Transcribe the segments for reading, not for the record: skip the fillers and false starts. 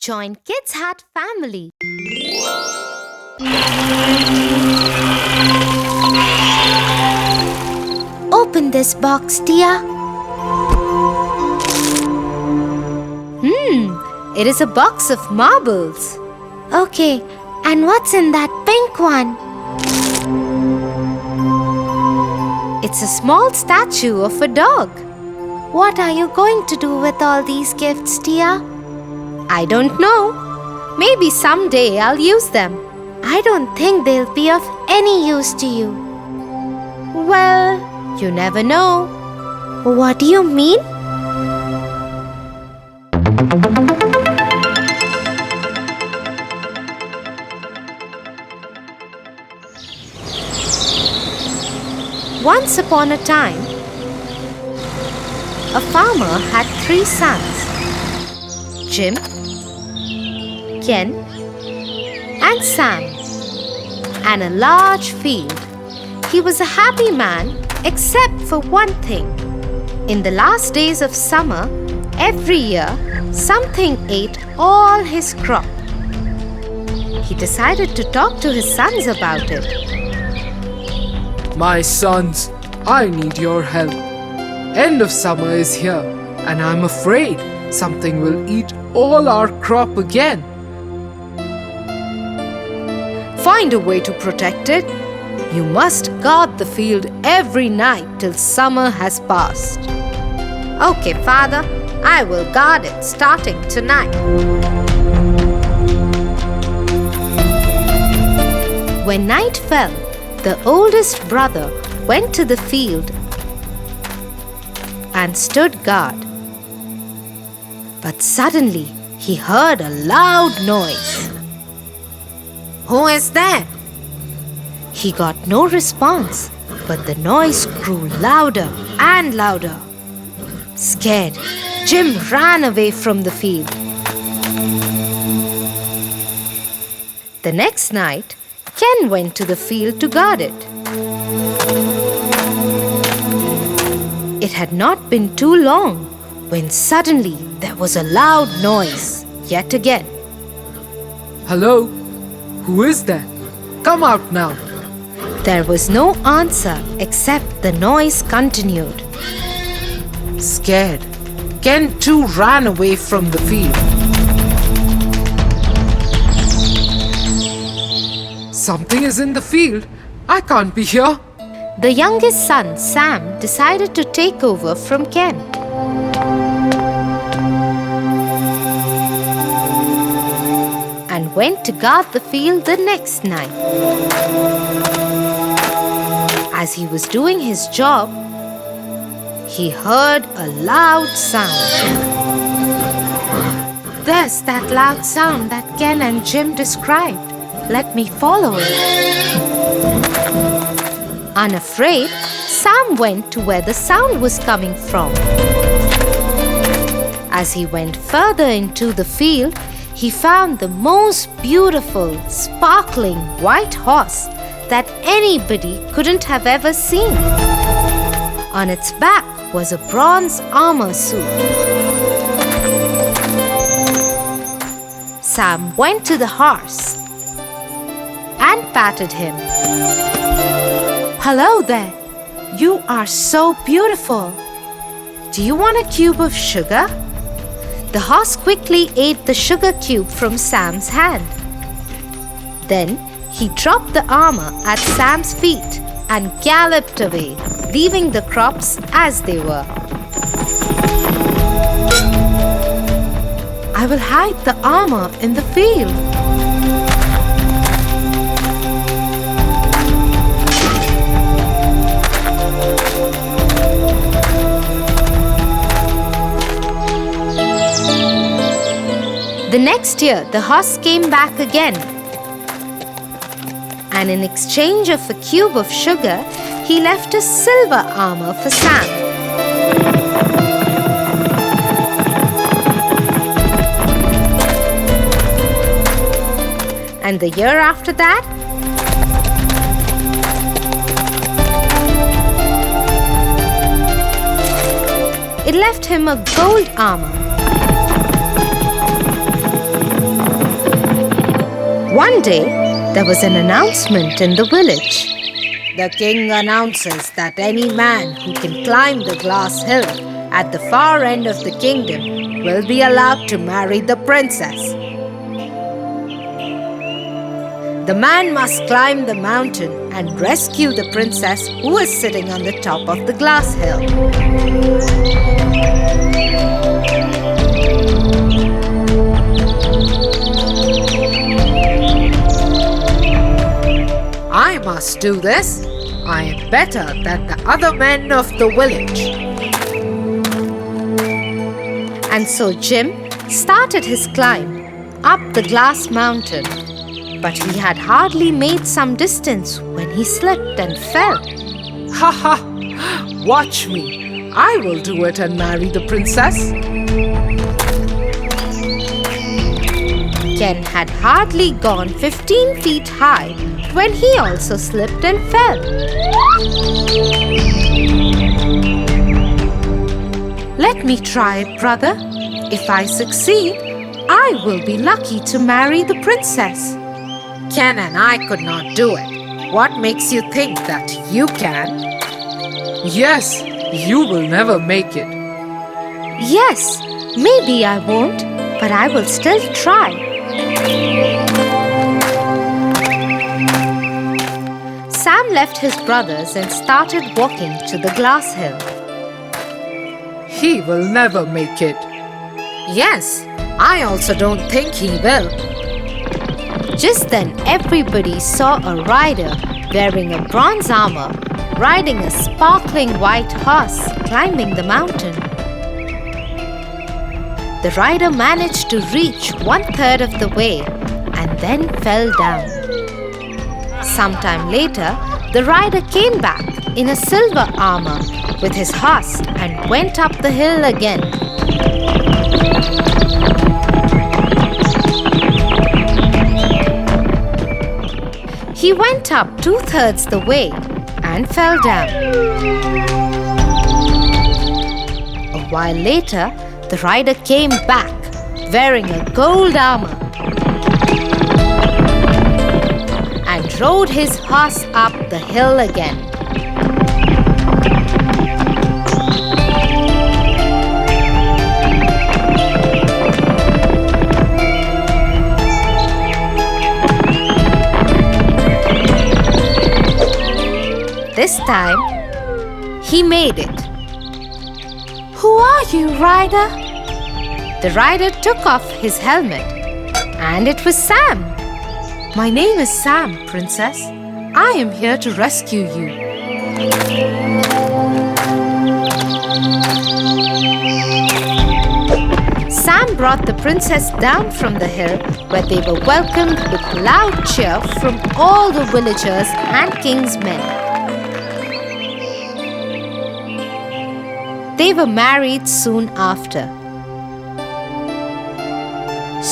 Join Kids Hut family. Open this box, Tia. It is a box of marbles. Okay, and what's in that pink one? It's a small statue of a dog. What are you going to do with all these gifts, Tia? I don't know. Maybe someday I'll use them. I don't think they'll be of any use to you. Well, you never know. What do you mean? Once upon a time, a farmer had 3 sons, Jim, Ken, and Sam, and a large field. He was a happy man except for one thing. In the last days of summer, every year, something ate all his crop. He decided to talk to his sons about it. My sons, I need your help. End of summer is here, and I'm afraid something will eat all our crop again. Find a way to protect it. You must guard the field every night till summer has passed. Okay, Father, I will guard it starting tonight. When night fell, the oldest brother went to the field and stood guard. But suddenly he heard a loud noise. Who is there? He got no response, but the noise grew louder and louder. Scared, Jim ran away from the field. The next night, Ken went to the field to guard it. It had not been too long when suddenly there was a loud noise yet again. Hello? Who is there? Come out now. There was no answer except the noise continued. Scared, Ken too ran away from the field. Something is in the field. I can't be here. The youngest son, Sam, decided to take over from Ken. And went to guard the field the next night. As he was doing his job, he heard a loud sound. There's that loud sound that Ken and Jim described. Let me follow it. Unafraid, Sam went to where the sound was coming from. As he went further into the field, he found the most beautiful, sparkling white horse that anybody couldn't have ever seen. On its back was a bronze armor suit. Sam went to the horse and patted him. Hello there. You are so beautiful. Do you want a cube of sugar? The horse quickly ate the sugar cube from Sam's hand. Then he dropped the armor at Sam's feet and galloped away, leaving the crops as they were. I will hide the armor in the field. The next year, the horse came back again. And in exchange of a cube of sugar, he left a silver armor for Sam. And the year after that, it left him a gold armor. One day, there was an announcement in the village. The king announces that any man who can climb the glass hill at the far end of the kingdom will be allowed to marry the princess. The man must climb the mountain and rescue the princess who is sitting on the top of the glass hill. I must do this. I am better than the other men of the village. And so Jim started his climb up the glass mountain. But he had hardly made some distance when he slipped and fell. Ha ha! Watch me. I will do it and marry the princess. Ken had hardly gone 15 feet high when he also slipped and fell. Let me try it, brother. If I succeed, I will be lucky to marry the princess. Ken and I could not do it. What makes you think that you can? Yes, you will never make it. Yes, maybe I won't, but I will still try. Sam left his brothers and started walking to the glass hill. He will never make it. Yes, I also don't think he will. Just then, everybody saw a rider wearing a bronze armor, riding a sparkling white horse, climbing the mountain. The rider managed to reach 1/3 of the way and then fell down. Sometime later, the rider came back in a silver armor with his horse and went up the hill again. He went up 2/3 the way and fell down. A while later, the rider came back wearing a gold armor and rode his horse up the hill again. This time, he made it. "Who are you, rider?" The rider took off his helmet, and it was Sam. My name is Sam, princess. I am here to rescue you. Sam brought the princess down from the hill where they were welcomed with loud cheer from all the villagers and king's men. They were married soon after.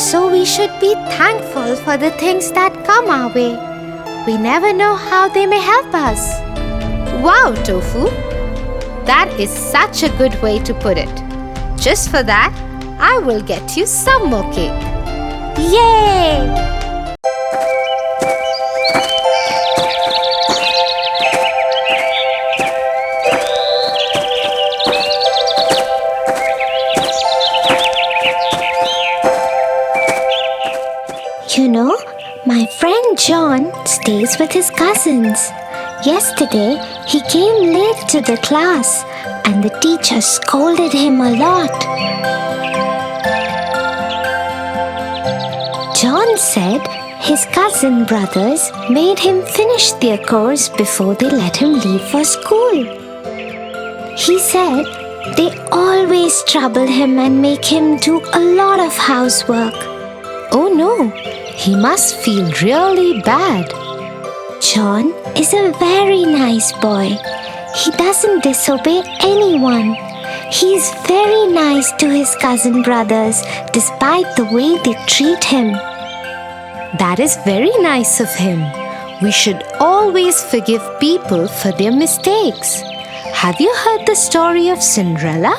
So we should be thankful for the things that come our way. We never know how they may help us. Wow, Tofu! That is such a good way to put it. Just for that, I will get you some more cake. Yay! You know, my friend John stays with his cousins. Yesterday, he came late to the class and the teacher scolded him a lot. John said his cousin brothers made him finish their course before they let him leave for school. He said they always trouble him and make him do a lot of housework. Oh no, he must feel really bad. John is a very nice boy. He doesn't disobey anyone. He's very nice to his cousin brothers despite the way they treat him. That is very nice of him. We should always forgive people for their mistakes. Have you heard the story of Cinderella?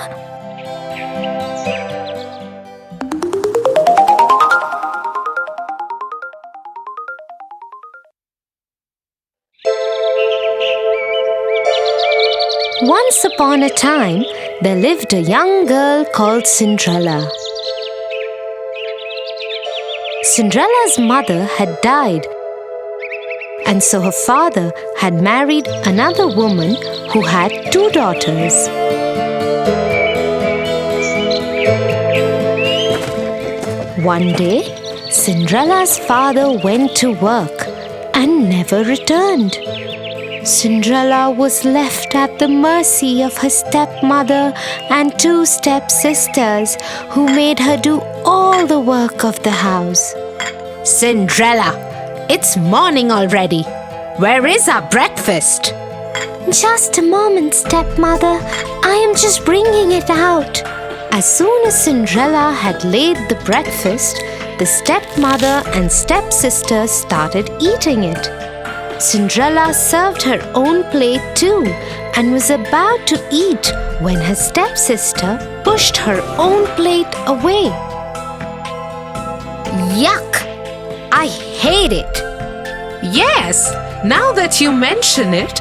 Once upon a time, there lived a young girl called Cinderella. Cinderella's mother had died, and so her father had married another woman who had 2 daughters. One day, Cinderella's father went to work and never returned. Cinderella was left at the mercy of her stepmother and 2 stepsisters who made her do all the work of the house. Cinderella, it's morning already. Where is our breakfast? Just a moment, stepmother. I am just bringing it out. As soon as Cinderella had laid the breakfast, the stepmother and stepsister started eating it. Cinderella served her own plate too and was about to eat when her stepsister pushed her own plate away. Yuck! I hate it. Yes, now that you mention it,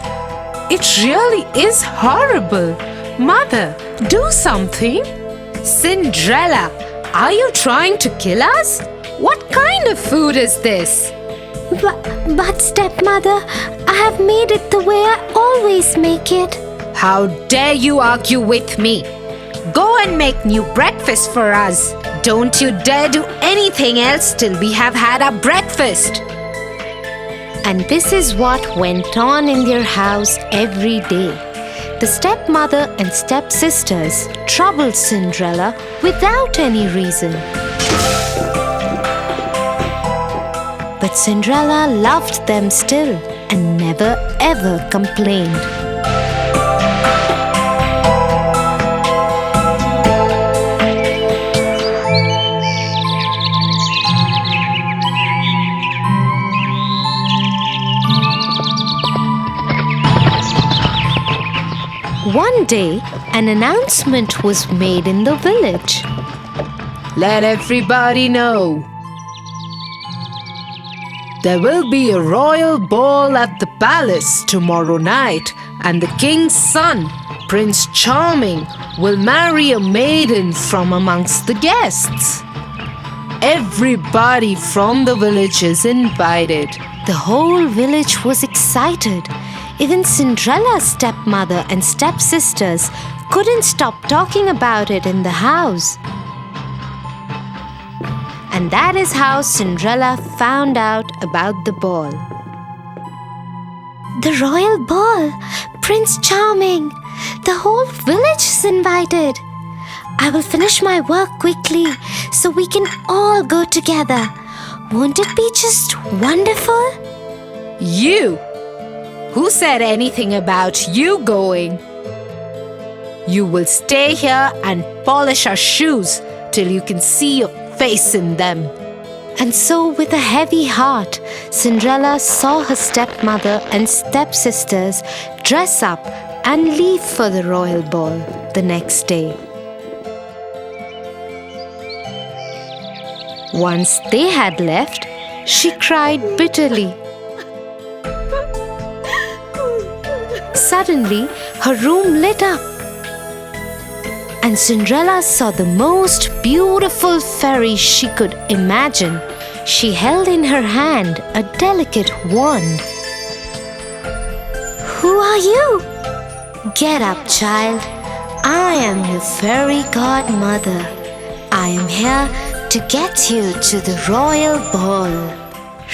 it really is horrible. Mother, do something. Cinderella, are you trying to kill us? What kind of food is this? But stepmother, I have made it the way I always make it. How dare you argue with me? Go and make new breakfast for us. Don't you dare do anything else till we have had our breakfast. And this is what went on in their house every day. The stepmother and stepsisters troubled Cinderella without any reason. But Cinderella loved them still and never ever complained. One day, an announcement was made in the village. Let everybody know. There will be a royal ball at the palace tomorrow night, and the king's son, Prince Charming, will marry a maiden from amongst the guests. Everybody from the village is invited. The whole village was excited. Even Cinderella's stepmother and stepsisters couldn't stop talking about it in the house. And that is how Cinderella found out about the ball. The royal ball! Prince Charming! The whole village is invited. I will finish my work quickly so we can all go together. Won't it be just wonderful? You! Who said anything about you going? You will stay here and polish our shoes till you can see your face in them. And so, with a heavy heart, Cinderella saw her stepmother and stepsisters dress up and leave for the royal ball the next day. Once they had left, she cried bitterly. Suddenly, her room lit up, and Cinderella saw the most beautiful fairy she could imagine. She held in her hand a delicate wand. Who are you? Get up, child. I am your fairy godmother. I am here to get you to the royal ball.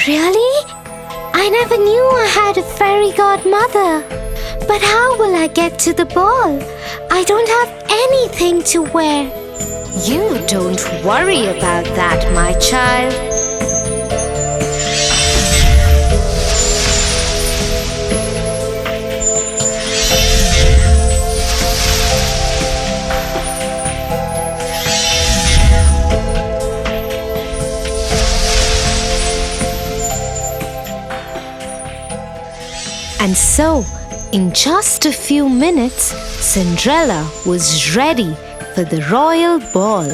Really? I never knew I had a fairy godmother. But how will I get to the ball? I don't have anything to wear. You don't worry about that, my child. And so, in just a few minutes, Cinderella was ready for the royal ball.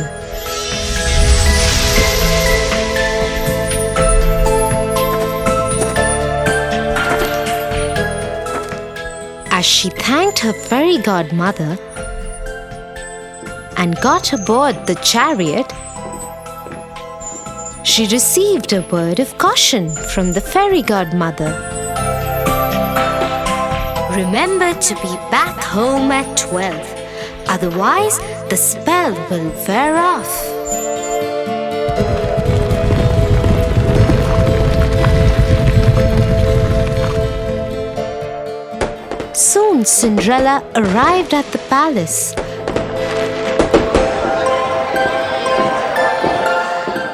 As she thanked her fairy godmother and got aboard the chariot, she received a word of caution from the fairy godmother. Remember to be back home at 12, otherwise the spell will wear off. Soon Cinderella arrived at the palace.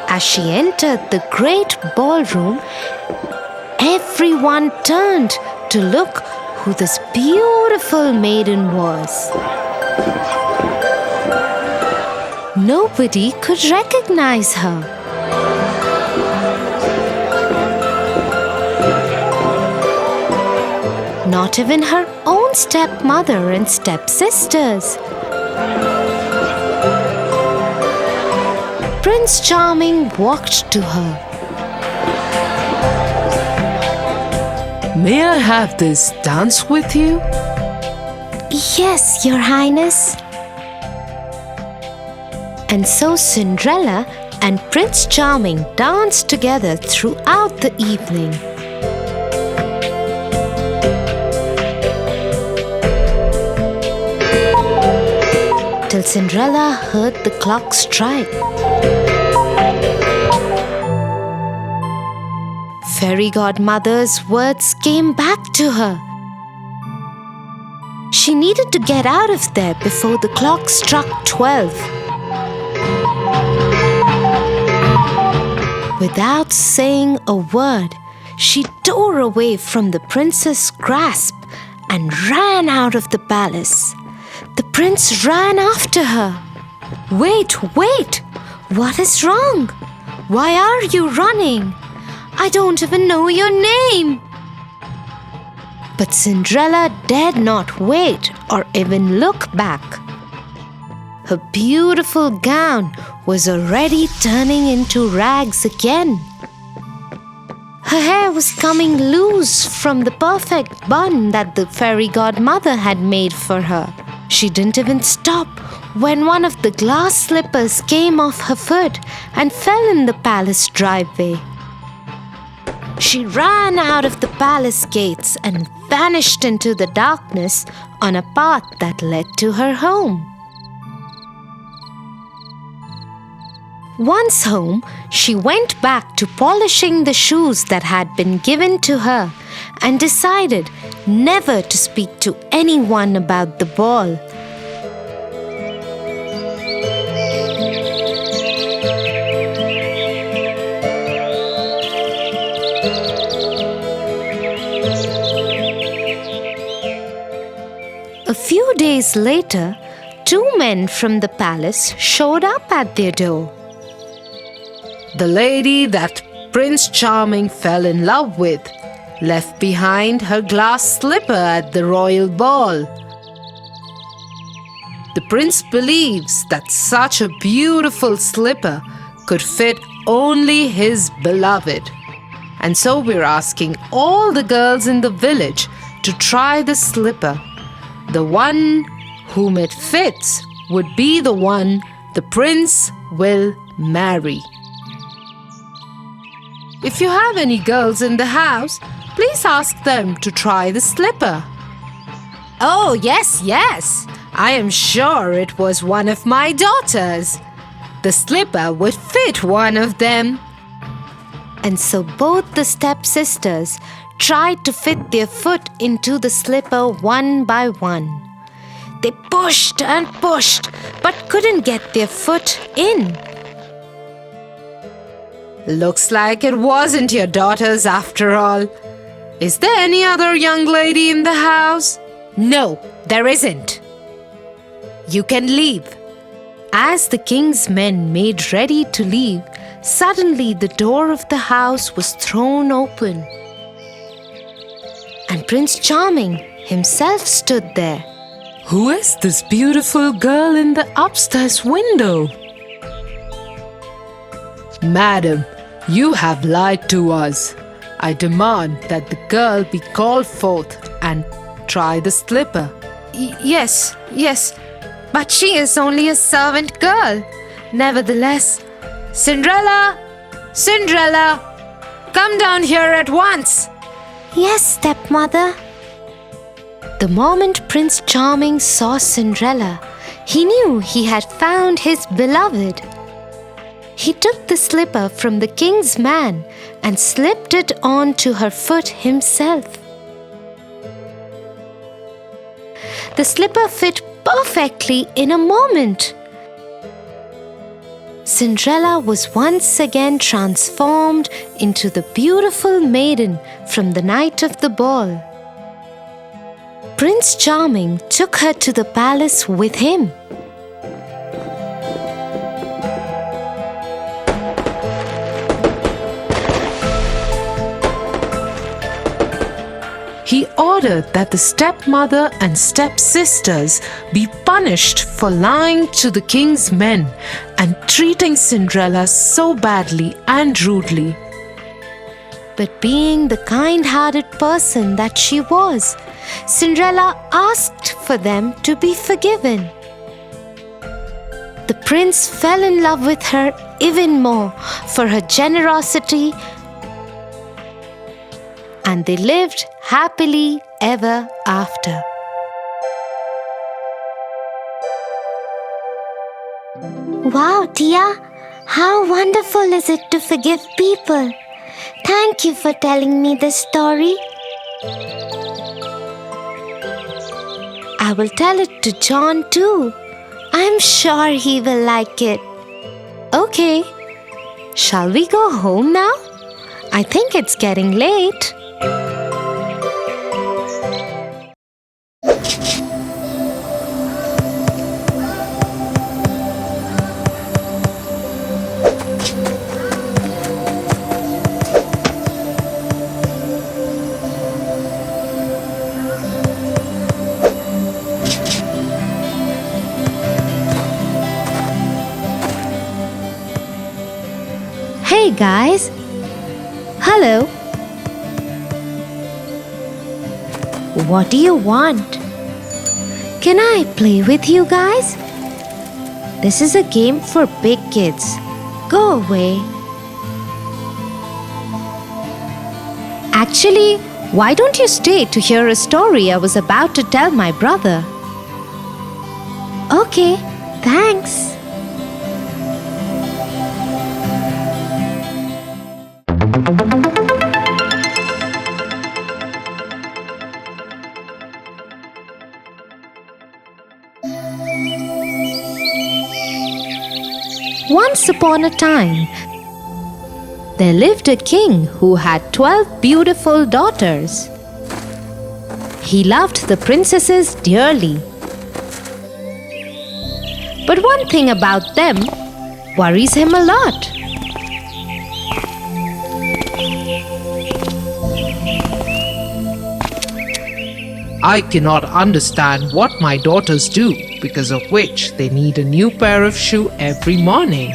As she entered the great ballroom, everyone turned to look who this beautiful maiden was. Nobody could recognize her. Not even her own stepmother and stepsisters. Prince Charming walked to her. May I have this dance with you? Yes, Your Highness. And so Cinderella and Prince Charming danced together throughout the evening. Till Cinderella heard the clock strike. Fairy godmother's words came back to her. She needed to get out of there before the clock struck 12. Without saying a word, she tore away from the prince's grasp and ran out of the palace. The prince ran after her. Wait! What is wrong? Why are you running? I don't even know your name. But Cinderella dared not wait or even look back. Her beautiful gown was already turning into rags again. Her hair was coming loose from the perfect bun that the fairy godmother had made for her. She didn't even stop when one of the glass slippers came off her foot and fell in the palace driveway. She ran out of the palace gates and vanished into the darkness on a path that led to her home. Once home, she went back to polishing the shoes that had been given to her and decided never to speak to anyone about the ball. A few days later, 2 men from the palace showed up at their door. The lady that Prince Charming fell in love with left behind her glass slipper at the royal ball. The prince believes that such a beautiful slipper could fit only his beloved. And so we're asking all the girls in the village to try the slipper. The one whom it fits would be the one the prince will marry. If you have any girls in the house, please ask them to try the slipper. Oh, yes. I am sure it was one of my daughters. The slipper would fit one of them. And so both the stepsisters tried to fit their foot into the slipper one by one. They pushed and pushed, but couldn't get their foot in. Looks like it wasn't your daughter's after all. Is there any other young lady in the house? No, there isn't. You can leave. As the king's men made ready to leave, suddenly the door of the house was thrown open. And Prince Charming himself stood there. Who is this beautiful girl in the upstairs window? Madam, you have lied to us. I demand that the girl be called forth and try the slipper. Yes, but she is only a servant girl. Nevertheless, Cinderella, come down here at once. Yes, stepmother. The moment Prince Charming saw Cinderella, he knew he had found his beloved. He took the slipper from the king's man and slipped it onto her foot himself. The slipper fit perfectly in a moment. Cinderella was once again transformed into the beautiful maiden from the night of the ball. Prince Charming took her to the palace with him. He ordered that the stepmother and stepsisters be punished for lying to the king's men and treating Cinderella so badly and rudely. But being the kind-hearted person that she was, Cinderella asked for them to be forgiven. The prince fell in love with her even more for her generosity, and they lived happily ever after. Wow, Tia, how wonderful is it to forgive people? Thank you for telling me this story. I will tell it to John too. I'm sure he will like it. Okay, shall we go home now? I think it's getting late. Hey guys! Hello! What do you want? Can I play with you guys? This is a game for big kids. Go away. Actually, why don't you stay to hear a story I was about to tell my brother? Okay, thanks. Once upon a time, there lived a king who had 12 beautiful daughters. He loved the princesses dearly. But one thing about them worries him a lot. I cannot understand what my daughters do, because of which they need a new pair of shoes every morning.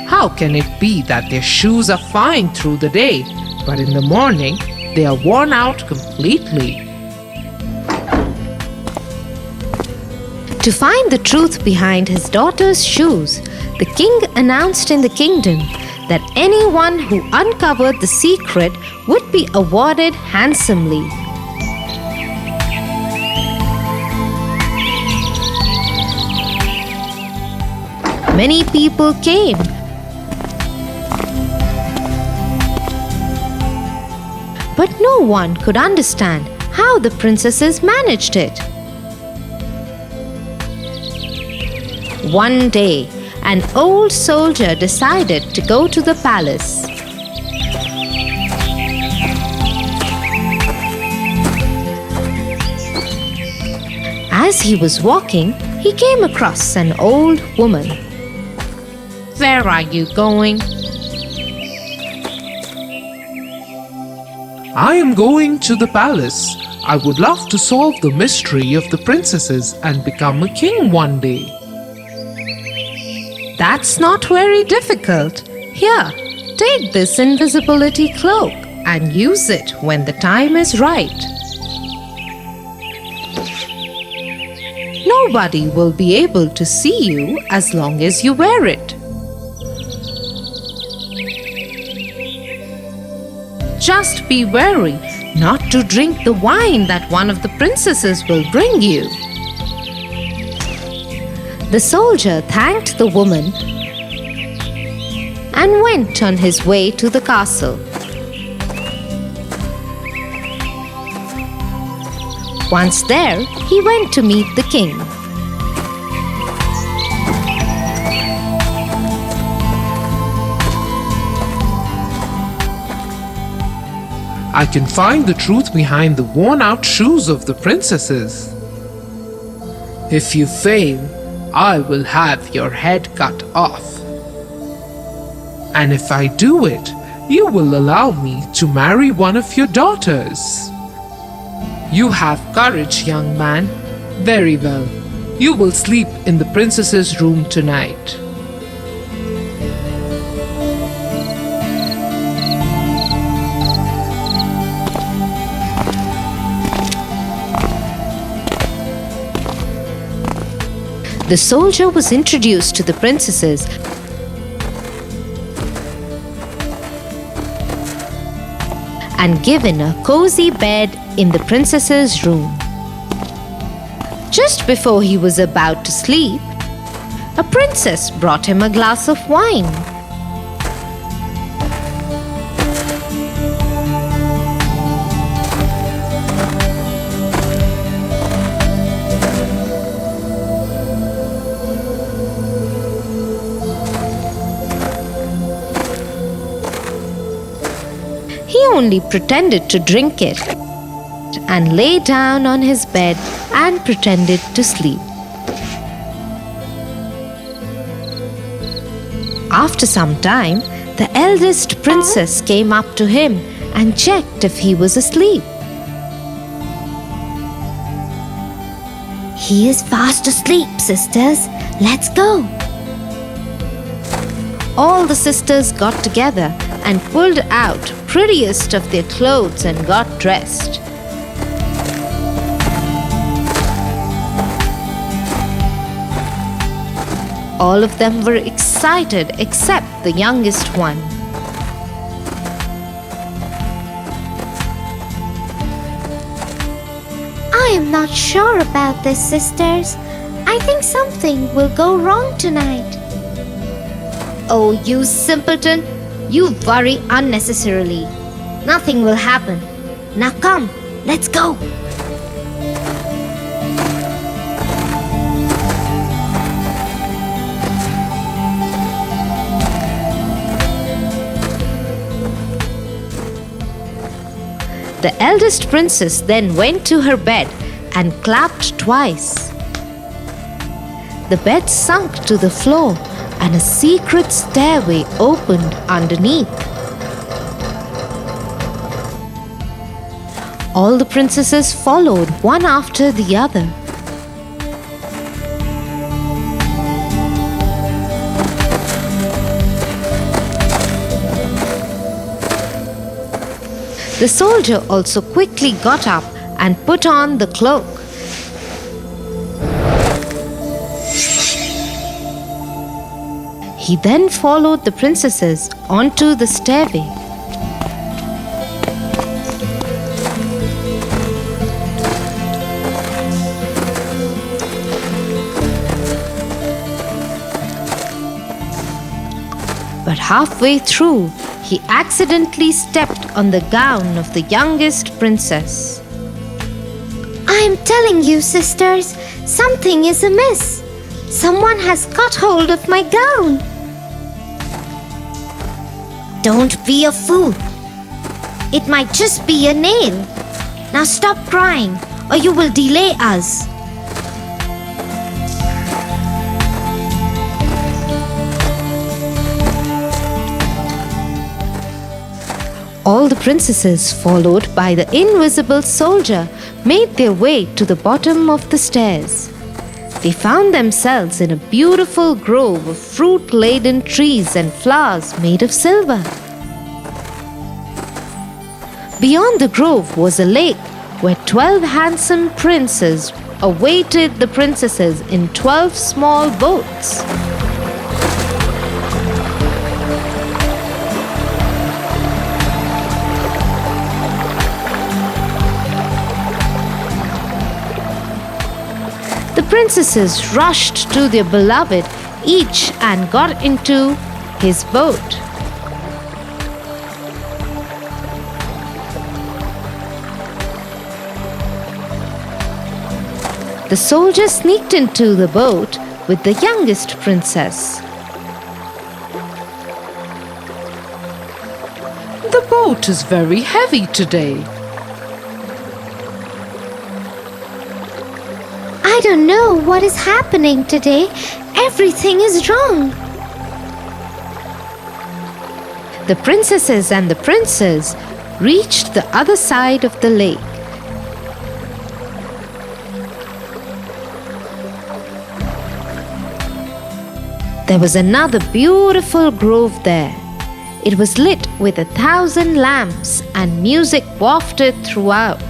How can it be that their shoes are fine through the day, but in the morning they are worn out completely? To find the truth behind his daughter's shoes, the king announced in the kingdom that anyone who uncovered the secret would be awarded handsomely. Many people came. But no one could understand how the princesses managed it. One day, an old soldier decided to go to the palace. As he was walking, he came across an old woman. Where are you going? I am going to the palace. I would love to solve the mystery of the princesses and become a king one day. That's not very difficult. Here, take this invisibility cloak and use it when the time is right. Nobody will be able to see you as long as you wear it. Just be wary not to drink the wine that one of the princesses will bring you. The soldier thanked the woman and went on his way to the castle. Once there, he went to meet the king. I can find the truth behind the worn-out shoes of the princesses. If you fail, I will have your head cut off. And if I do it, you will allow me to marry one of your daughters. You have courage, young man. Very well. You will sleep in the princess's room tonight. The soldier was introduced to the princesses and given a cozy bed in the princess's room. Just before he was about to sleep, a princess brought him a glass of wine. He only pretended to drink it and lay down on his bed and pretended to sleep. After some time, the eldest princess came up to him and checked if he was asleep. He is fast asleep, sisters. Let's go. All the sisters got together and pulled out prettiest of their clothes and got dressed. All of them were excited except the youngest one. I am not sure about this, sisters. I think something will go wrong tonight. Oh, you simpleton! You worry unnecessarily. Nothing will happen. Now come, let's go. The eldest princess then went to her bed and clapped twice. The bed sunk to the floor and a secret stairway opened underneath. All the princesses followed one after the other. The soldier also quickly got up and put on the cloak. He then followed the princesses onto the stairway. But halfway through, he accidentally stepped on the gown of the youngest princess. I am telling you, sisters, something is amiss. Someone has got hold of my gown. Don't be a fool. It might just be a nail. Now stop crying, or you will delay us. All the princesses, followed by the invisible soldier, made their way to the bottom of the stairs. They found themselves in a beautiful grove of fruit-laden trees and flowers made of silver. Beyond the grove was a lake where 12 handsome princes awaited the princesses in 12 small boats. The princesses rushed to their beloved, each and got into his boat. The soldier sneaked into the boat with the youngest princess. The boat is very heavy today. I don't know what is happening today. Everything is wrong. The princesses and the princes reached the other side of the lake. There was another beautiful grove there. It was lit with 1,000 lamps and music wafted throughout.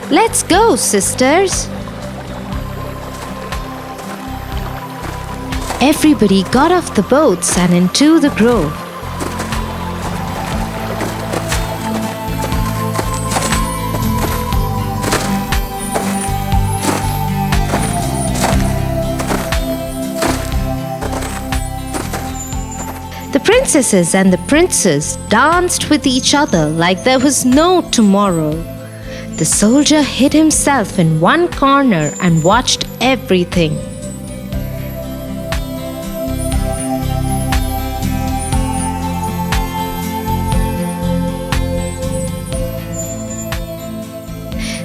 Let's go, sisters. Everybody got off the boats and into the grove. The princesses and the princes danced with each other like there was no tomorrow. The soldier hid himself in one corner and watched everything.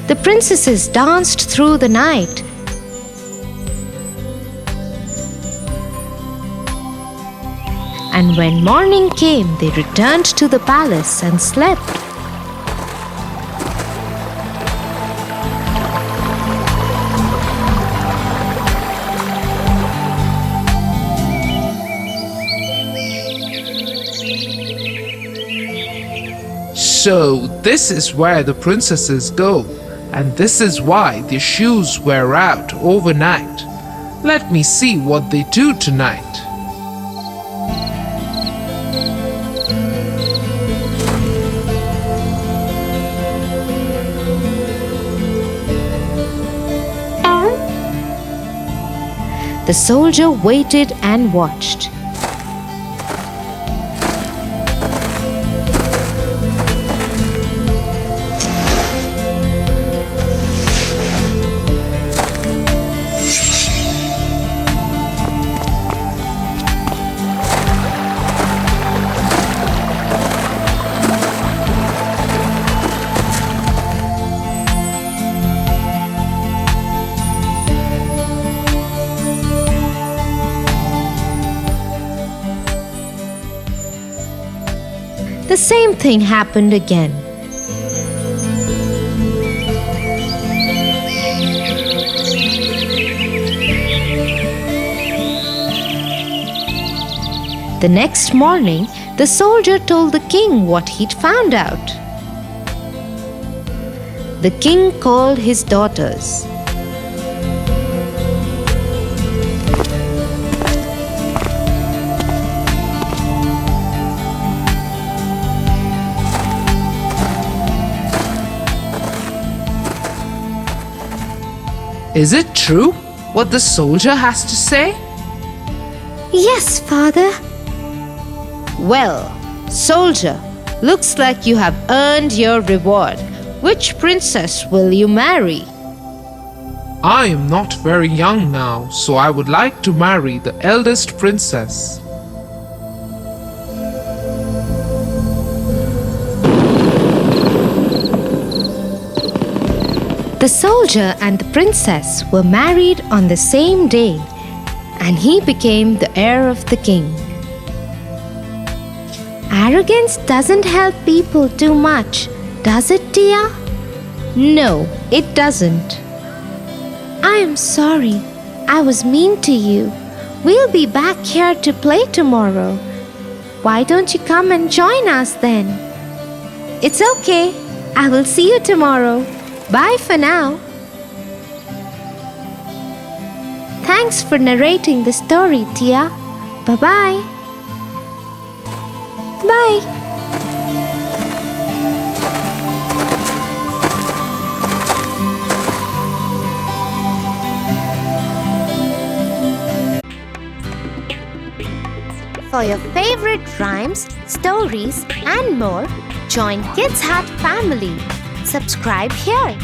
The princesses danced through the night. And when morning came, they returned to the palace and slept. So this is where the princesses go, and this is why their shoes wear out overnight. Let me see what they do tonight. The soldier waited and watched. The same thing happened again. The next morning, the soldier told the king what he'd found out. The king called his daughters. Is it true what the soldier has to say? Yes, father. Well, soldier, looks like you have earned your reward. Which princess will you marry? I am not very young now, so I would like to marry the eldest princess. The soldier and the princess were married on the same day, and he became the heir of the king. Arrogance doesn't help people too much, does it, Tia? No, it doesn't. I am sorry. I was mean to you. We'll be back here to play tomorrow. Why don't you come and join us then? It's okay. I will see you tomorrow. Bye for now. Thanks for narrating the story, Tia. Bye-bye. Bye. For your favorite rhymes, stories, and more, join Kids Hut family. Subscribe here.